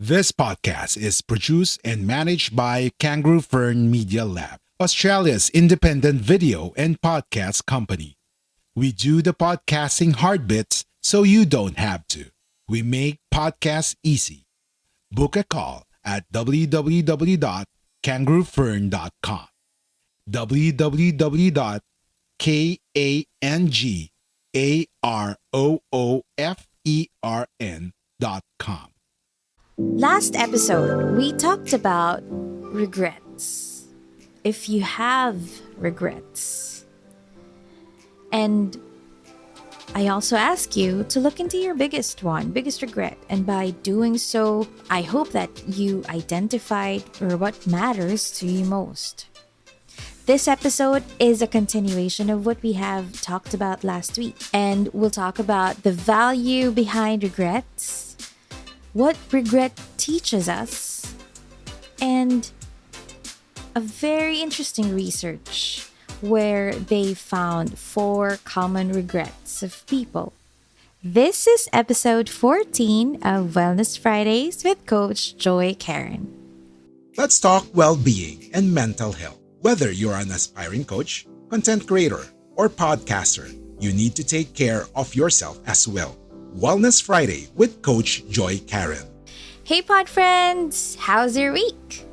This podcast is produced and managed by Kangaroo Fern Media Lab, Australia's independent video and podcast company. We do the podcasting hard bits so you don't have to. We make podcasts easy. Book a call at www.kangaroofern.com. www.kangaroofern.com. Last episode, we talked about regrets. If you have regrets. And I also ask you to look into your biggest regret. And by doing so, I hope that you identified or what matters to you most. This episode is a continuation of what we have talked about last week. And we'll talk about the value behind regrets, what regret teaches us, and a very interesting research where they found 4 common regrets of people. This is episode 14 of Wellness Fridays with Coach Joy Karen. Let's talk well-being and mental health. Whether you're an aspiring coach, content creator, or podcaster, you need to take care of yourself as well. Wellness Friday with Coach Joy Karen. Hey pod friends, how's your week?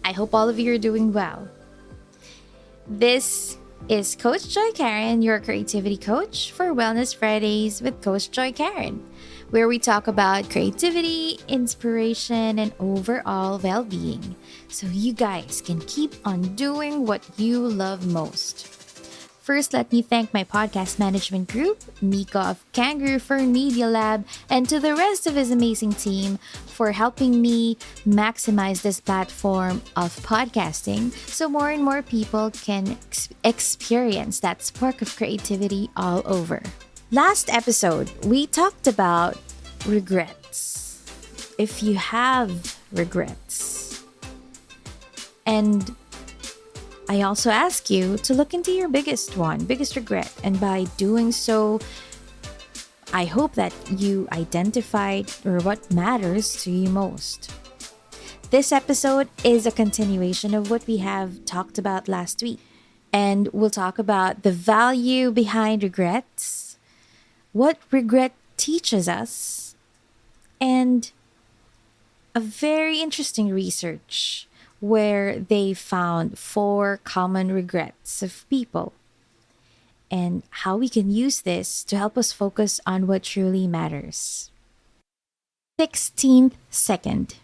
I hope all of you are doing well. This is Coach Joy Karen, your creativity coach for Wellness Fridays with Coach Joy Karen, where we talk about creativity, inspiration, and overall well-being so you guys can keep on doing what you love most. First, let me thank my podcast management group, Miko of Kangaroo Fern Media Lab, and to the rest of his amazing team for helping me maximize this platform of podcasting so more and more people can experience that spark of creativity all over. Last episode, we talked about regrets. If you have regrets. And I also ask you to look into your biggest regret. And by doing so, I hope that you identified or what matters to you most. This episode is a continuation of what we have talked about last week. And we'll talk about the value behind regrets, what regret teaches us, and a very interesting research where they found 4 common regrets of people and how we can use this to help us focus on what truly matters. 16th second.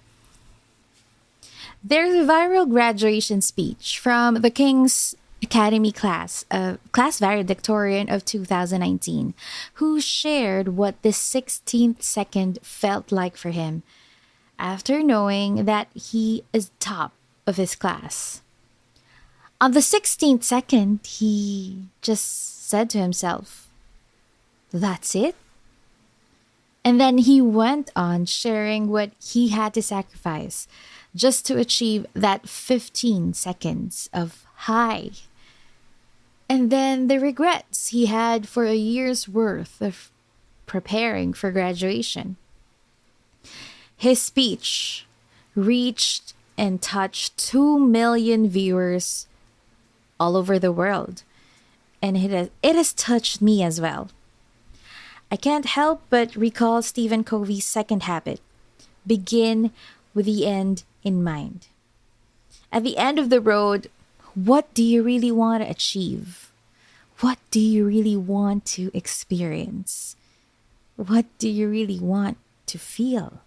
There's a viral graduation speech from the King's Academy class valedictorian of 2019, who shared what the 16th second felt like for him after knowing that he is top of his class. On the 16th second, he just said to himself, "That's it?" And then he went on sharing what he had to sacrifice just to achieve that 15 seconds of high. And then the regrets he had for a year's worth of preparing for graduation. His speech reached and touched 2 million viewers all over the world. And it has touched me as well. I can't help but recall Stephen Covey's second habit: begin with the end in mind. At the end of the road, what do you really want to achieve? What do you really want to experience? What do you really want to feel?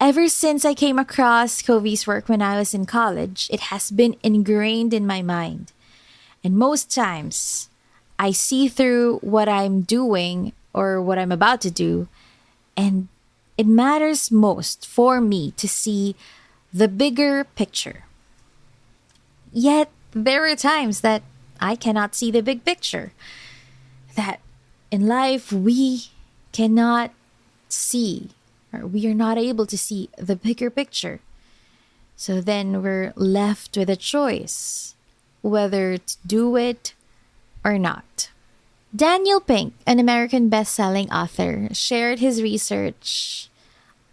Ever since I came across Covey's work when I was in college, it has been ingrained in my mind. And most times, I see through what I'm doing or what I'm about to do, and it matters most for me to see the bigger picture. Yet, there are times that I cannot see the big picture. That in life, we cannot see, or we are not able to see the bigger picture. So then we're left with a choice whether to do it or not. Daniel Pink, an American best-selling author, shared his research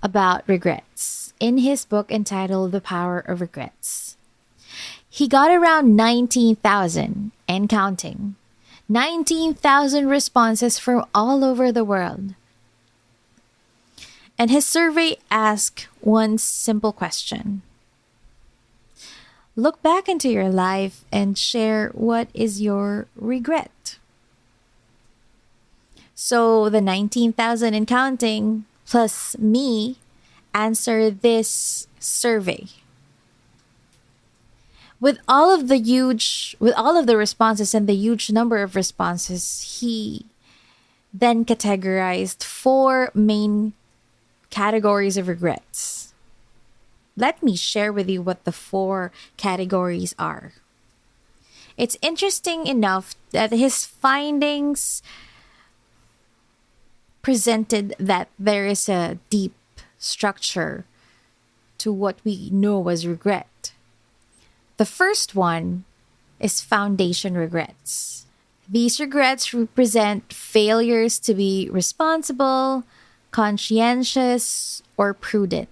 about regrets in his book entitled The Power of Regrets. He got around 19,000 and counting. 19,000 responses from all over the world. And his survey asked one simple question. Look back into your life and share what is your regret. So the 19,000 and counting plus me answer this survey. With all of the responses and the huge number of responses, he then categorized 4 main categories of regrets. Let me share with you what the 4 categories are. It's interesting enough that his findings presented that there is a deep structure to what we know as regret. The first one is foundation regrets. These regrets represent failures to be responsible, conscientious, or prudent.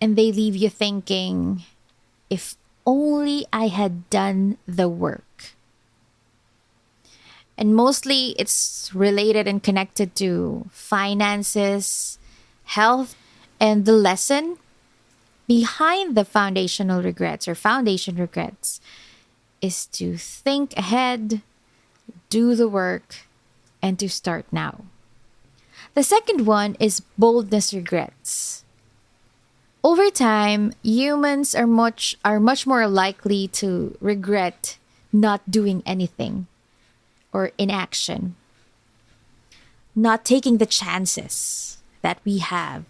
And they leave you thinking, if only I had done the work. And mostly it's related and connected to finances, health, and the lesson behind the foundation regrets is to think ahead, do the work, and to start now. The second one is boldness regrets. Over time, humans are much more likely to regret not doing anything or inaction, not taking the chances that we have.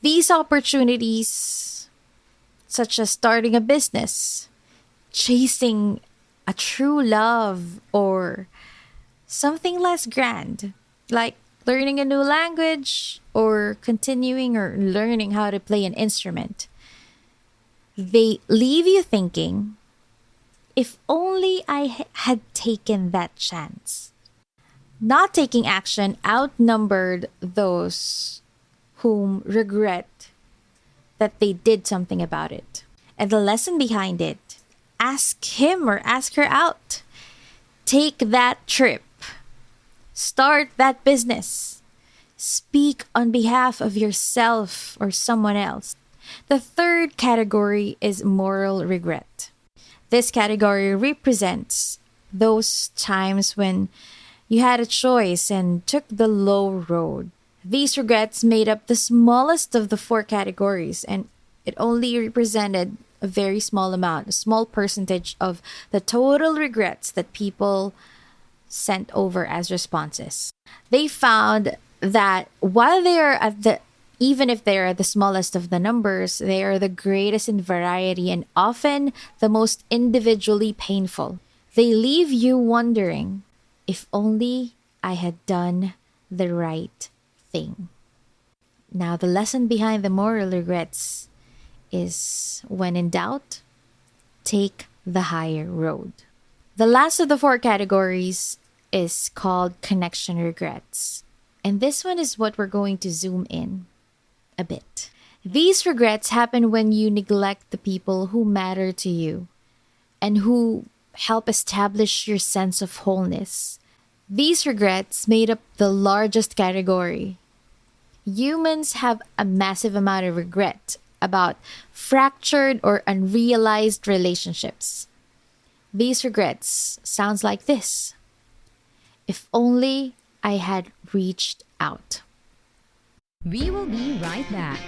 These opportunities, such as starting a business, chasing a true love, or something less grand, like learning a new language or continuing or learning how to play an instrument, they leave you thinking, if only I had taken that chance. Not taking action outnumbered those whom regret that they did something about it. And the lesson behind it, ask him or ask her out. Take that trip. Start that business. Speak on behalf of yourself or someone else. The third category is moral regret. This category represents those times when you had a choice and took the low road. These regrets made up the smallest of the 4 categories, and it only represented a very small amount, a small percentage of the total regrets that people sent over as responses. They found that while they are even if they are the smallest of the numbers, they are the greatest in variety and often the most individually painful. They leave you wondering, if only I had done the right thing. Now, the lesson behind the moral regrets is, when in doubt, take the higher road. The last of the 4 categories is called connection regrets. And this one is what we're going to zoom in a bit. These regrets happen when you neglect the people who matter to you and who help establish your sense of wholeness. These regrets made up the largest category. Humans have a massive amount of regret about fractured or unrealized relationships. These regrets sounds like this. If only I had reached out. We will be right back.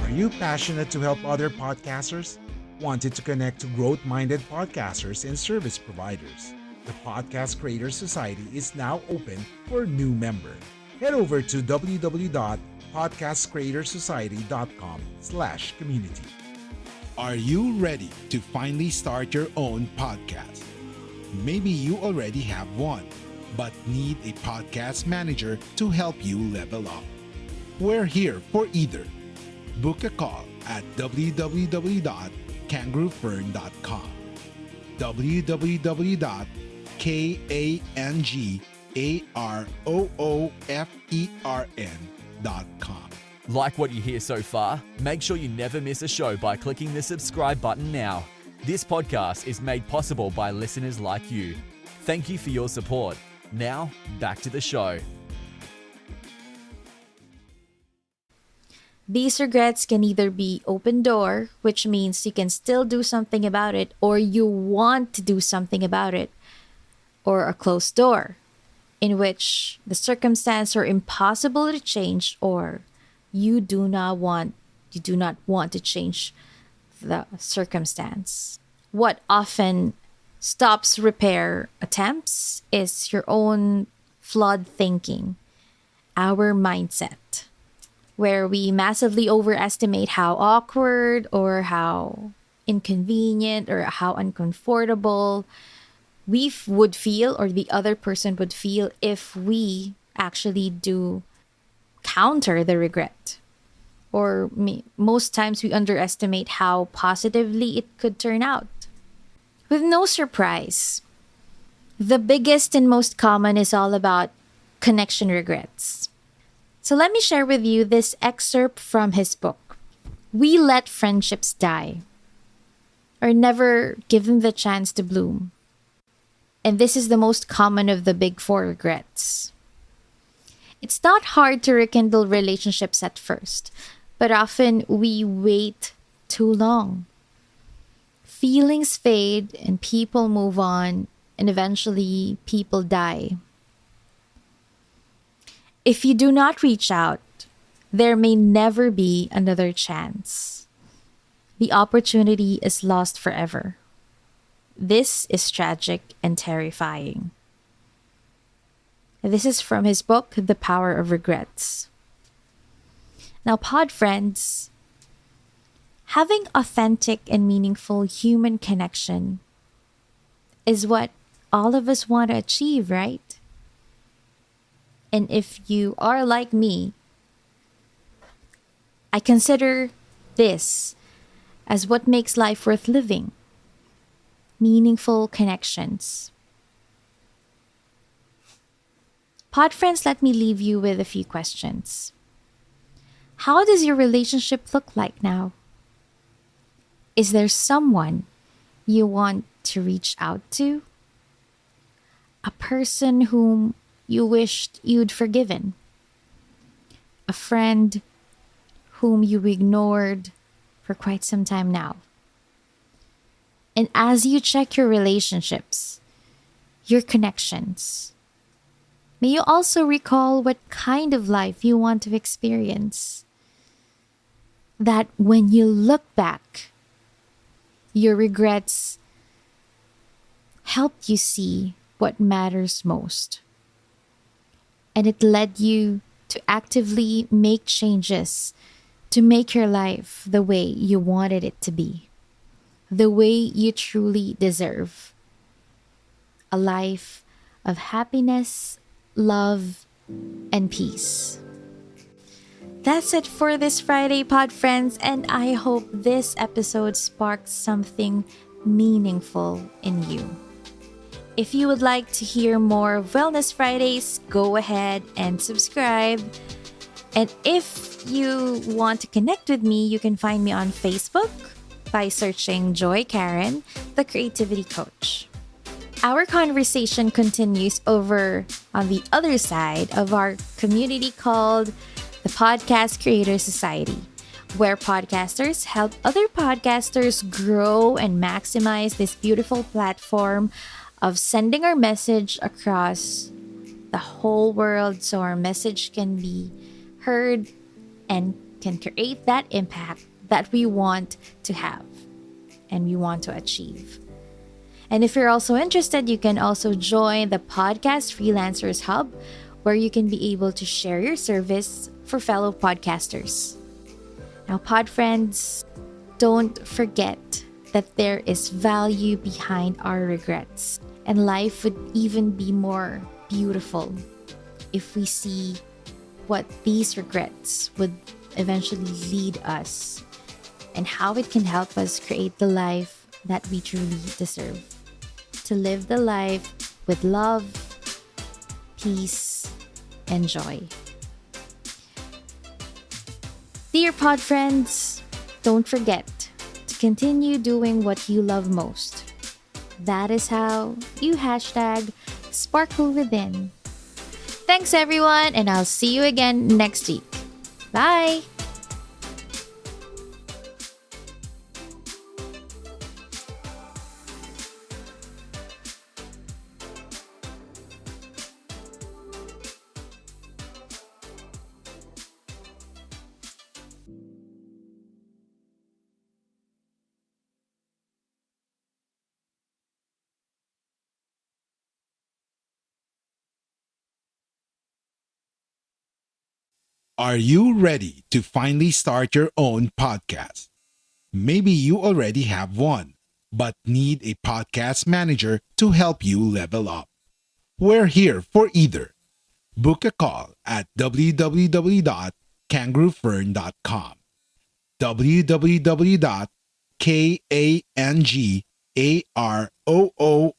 Are you passionate to help other podcasters? Wanted to connect to growth-minded podcasters and service providers? The Podcast Creators Society is now open for new members. Head over to www.podcastcreatorsociety.com/community. Are you ready to finally start your own podcast? Maybe you already have one, but need a podcast manager to help you level up. We're here for either. Book a call at www.kangaroofern.com. www.kangaroofern www.thepoddcastpodcast.com. Like what you hear so far? Make sure you never miss a show by clicking the subscribe button now. This podcast is made possible by listeners like you. Thank you for your support. Now, back to the show. These regrets can either be open door, which means you can still do something about it, or you want to do something about it, or a closed door, in which the circumstances are impossible to change, or you do not want to change the circumstance. What often stops repair attempts is your own flawed thinking, our mindset, where we massively overestimate how awkward or how inconvenient or how uncomfortable we would feel, or the other person would feel, if we actually do counter the regret. Or most times we underestimate how positively it could turn out. With no surprise, the biggest and most common is all about connection regrets. So let me share with you this excerpt from his book, We Let Friendships Die, or Never Give Them the Chance to Bloom. And this is the most common of the big four regrets. It's not hard to rekindle relationships at first, but often we wait too long. Feelings fade and people move on, and eventually people die. If you do not reach out, there may never be another chance. The opportunity is lost forever. This is tragic and terrifying. This is from his book, The Power of Regrets. Now, pod friends, having authentic and meaningful human connection is what all of us want to achieve, right? And if you are like me, I consider this as what makes life worth living. Meaningful connections. Pod friends, let me leave you with a few questions. How does your relationship look like now? Is there someone you want to reach out to? A person whom you wished you'd forgiven? A friend whom you ignored for quite some time now? And as you check your relationships, your connections, may you also recall what kind of life you want to experience. That when you look back, your regrets helped you see what matters most. And it led you to actively make changes to make your life the way you wanted it to be, the way you truly deserve. A life of happiness, love, and peace. That's it for this Friday, pod friends, and I hope this episode sparked something meaningful in you. If you would like to hear more Wellness Fridays, go ahead and subscribe. And if you want to connect with me, you can find me on Facebook by searching Joy Karen, the Creativity Coach. Our conversation continues over on the other side of our community called the Podcast Creator Society, where podcasters help other podcasters grow and maximize this beautiful platform of sending our message across the whole world so our message can be heard and can create that impact that we want to have and we want to achieve. And if you're also interested, you can also join the Podcast Freelancers Hub, where you can be able to share your service for fellow podcasters. Now, pod friends, don't forget that there is value behind our regrets, and life would even be more beautiful if we see what these regrets would eventually lead us and how it can help us create the life that we truly deserve. To live the life with love, peace, and joy. Dear pod friends, don't forget to continue doing what you love most. That is how you hashtag sparkle within. Thanks everyone, and I'll see you again next week. Bye! Are you ready to finally start your own podcast? Maybe you already have one, but need a podcast manager to help you level up. We're here for either. Book a call at www.kangaroofern.com. www.kangaroofern.com